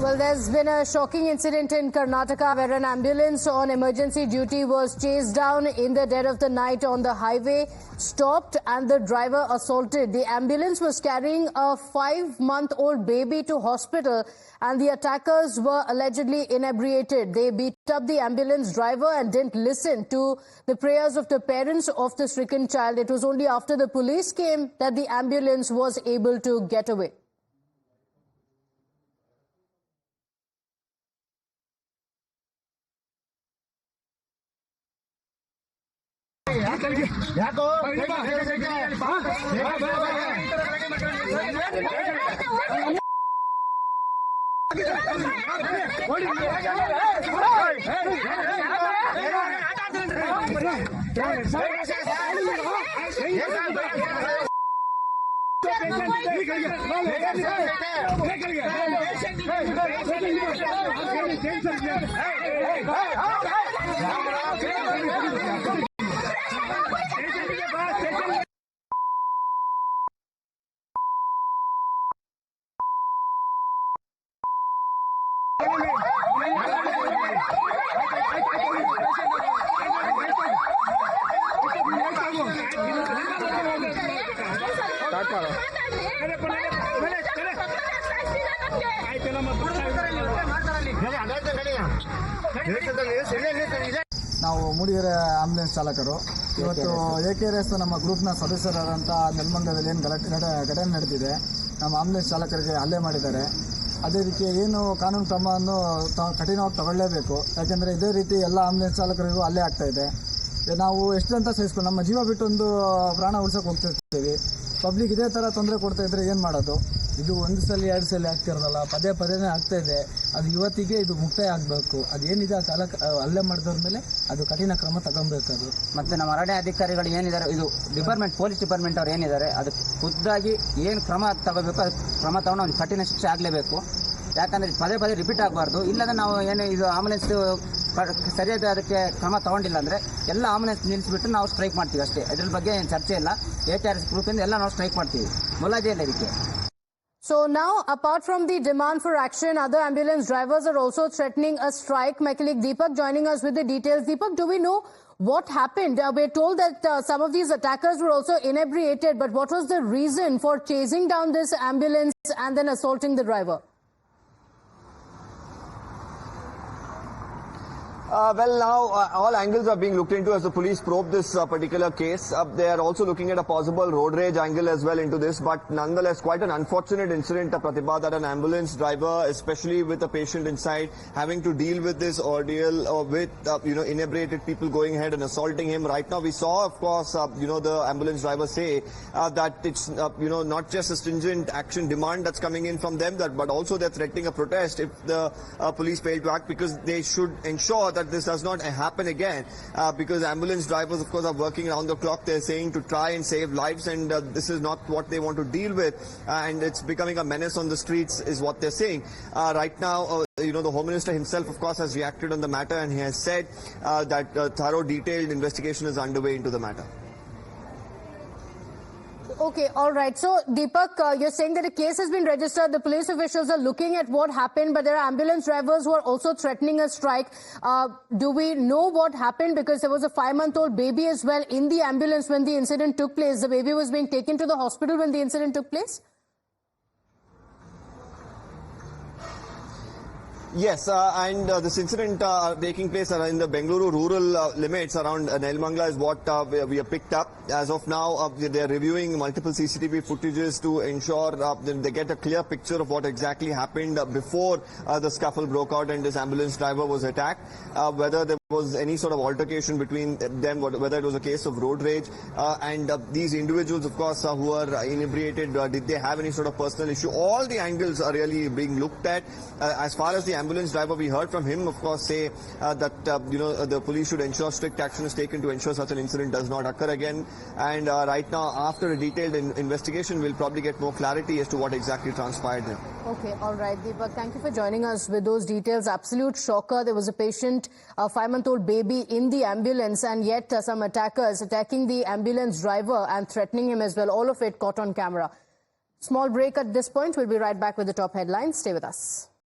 Well, there's been a shocking incident in Karnataka where an ambulance on emergency duty was chased down in the dead of the night on the highway, stopped and the driver assaulted. The ambulance was carrying a 5-month-old baby to hospital and the attackers were allegedly inebriated. They beat up the ambulance driver and didn't listen to the prayers of the parents of the stricken child. It was only after the police came that the ambulance was able to get away. ನಾವು Mudigere ambulance ಚಾಲಕರು ಇವತ್ತು AKRS ನಮ್ಮ ಗ್ರೂಪ್ನ ಸದಸ್ಯರಾದಂಥ ನೆಲಮಂಗಲದಲ್ಲಿ ಏನು ಘಟನೆ ನಡೆದಿದೆ. ನಮ್ಮ ambulance ಚಾಲಕರಿಗೆ ಹಲ್ಲೆ ಮಾಡಿದ್ದಾರೆ. ಅದೇ ರೀತಿ ಏನು ಕಾನೂನು ಕ್ರಮವನ್ನು ಕಠಿಣವಾಗಿ ತಗೊಳ್ಳೇಬೇಕು. ಯಾಕೆಂದರೆ ಇದೇ ರೀತಿ ಎಲ್ಲ ಆಂಬುಲೆನ್ಸ್ ಚಾಲಕರಿಗೂ ಹಲ್ಲೆ ಆಗ್ತಾ ಇದೆ. ನಾವು ಎಷ್ಟಂತ ಸಹಿಸ್ಕೊಂಡು ನಮ್ಮ ಜೀವ ಬಿಟ್ಟು ಒಂದು ಪ್ರಾಣ ಉಳಿಸೋಕೆ ಹೋಗ್ತಿರ್ತೀವಿ. ಪಬ್ಲಿಕ್ ಇದೇ ಥರ ತೊಂದರೆ ಕೊಡ್ತಾ ಇದ್ರೆ ಏನು ಮಾಡೋದು? ಇದು ಒಂದು ಸಲ ಎರಡು ಸಲ ಆಗ್ತಿರೋದಲ್ಲ, ಪದೇ ಪದೇನೇ ಆಗ್ತಾ ಇದೆ. ಅದು ಇವತ್ತಿಗೆ ಇದು ಮುಕ್ತಾಯ ಆಗಬೇಕು. ಅದೇನಿದೆ ಆ ಚಾಲಕ ಹಲ್ಲೆ ಮಾಡಿದವ್ರ ಮೇಲೆ ಅದು ಕಠಿಣ ಕ್ರಮ ತಗೊಬೇಕು. ಅದು ಮತ್ತು ನಮ್ಮ ಅರಣ್ಯ ಅಧಿಕಾರಿಗಳು ಏನಿದ್ದಾರೆ, ಇದು ಪೊಲೀಸ್ ಡಿಪಾರ್ಟ್ಮೆಂಟ್ ಅವ್ರು ಏನಿದ್ದಾರೆ, ಅದು ಖುದ್ದಾಗಿ ಏನು ಕ್ರಮ ತಗೋಬೇಕು ಅದು ಕ್ರಮ ತಗೊಂಡು ಒಂದು ಕಠಿಣ ಶಿಕ್ಷೆ ಆಗಲೇಬೇಕು. ಯಾಕಂದರೆ ಪದೇ ಪದೇ ರಿಪೀಟ್ ಆಗಬಾರ್ದು. ಇಲ್ಲದೆ ನಾವು ಏನು ಇದು ಆಂಬುಲೆನ್ಸ್ ಸರಿಯಾದ ಅದಕ್ಕೆ ಕ್ರಮ ತಗೊಂಡಿಲ್ಲ ಅಂದರೆ ಎಲ್ಲ ಆಂಬುಲೆನ್ಸ್ ನಿಲ್ಲಿಸಿಬಿಟ್ಟು ನಾವು ಸ್ಟ್ರೈಕ್ ಮಾಡ್ತೀವಿ ಅಷ್ಟೇ. ಇದ್ರ ಬಗ್ಗೆ ಏನು ಚರ್ಚೆ ಇಲ್ಲ. AKRS ಗ್ರೂಪಿಂದ ಎಲ್ಲ ನಾವು ಸ್ಟ್ರೈಕ್ ಮಾಡ್ತೀವಿ. ಮುಲಾಜೆ ಇಲ್ಲ ಇದಕ್ಕೆ. So now, apart from the demand for action, other ambulance drivers are also threatening a strike. My colleague Deepak joining us with the details. Deepak, do we know what happened? We're told that some of these attackers were also inebriated, but what was the reason for chasing down this ambulance and then assaulting the driver? Well, now all angles are being looked into as the police probe this particular case. They are also looking at a possible road rage angle as well into this, but nonetheless quite an unfortunate incident, Pratibha, that an ambulance driver, especially with a patient inside, having to deal with this ordeal with inebriated people going ahead and assaulting him. Right now we saw, of course, the ambulance driver say that it's not just a stringent action demand that's coming in from them, but also they're threatening a protest if the police fail to act, because they should ensure that this does not happen again, because ambulance drivers, of course, are working around the clock. They're saying to try and save lives, and this is not what they want to deal with, and it's becoming a menace on the streets is what they're saying. Right now, the Home Minister himself, of course, has reacted on the matter, and he has said that thorough, detailed investigation is underway into the matter. Okay, all right. So, Deepak, you're saying that a case has been registered. The police officials are looking at what happened, but there are ambulance drivers who are also threatening a strike. Do we know what happened? Because there was a 5-month-old baby as well in the ambulance when the incident took place. The baby was being taken to the hospital when the incident took place? Yes, and this incident taking place in the Bengaluru rural limits around Nelmangla is what we have picked up. As of now, they are reviewing multiple CCTV footages to ensure they get a clear picture of what exactly happened before the scuffle broke out and this ambulance driver was attacked. Whether there was any sort of altercation between them, whether it was a case of road rage, and these individuals, of course, who are inebriated, did they have any sort of personal issue? All the angles are really being looked at. As far as the ambulance driver, we heard from him, of course, say that the police should ensure strict action is taken to ensure such an incident does not occur again. And right now, after a detailed investigation, we'll probably get more clarity as to what exactly transpired there. Okay, all right, Deepak, thank you for joining us with those details. Absolute shocker. There was a patient, a 5-month-old baby in the ambulance, and yet some attackers attacking the ambulance driver and threatening him as well. All of it caught on camera. Small break at this point. We'll be right back with the top headlines. Stay with us.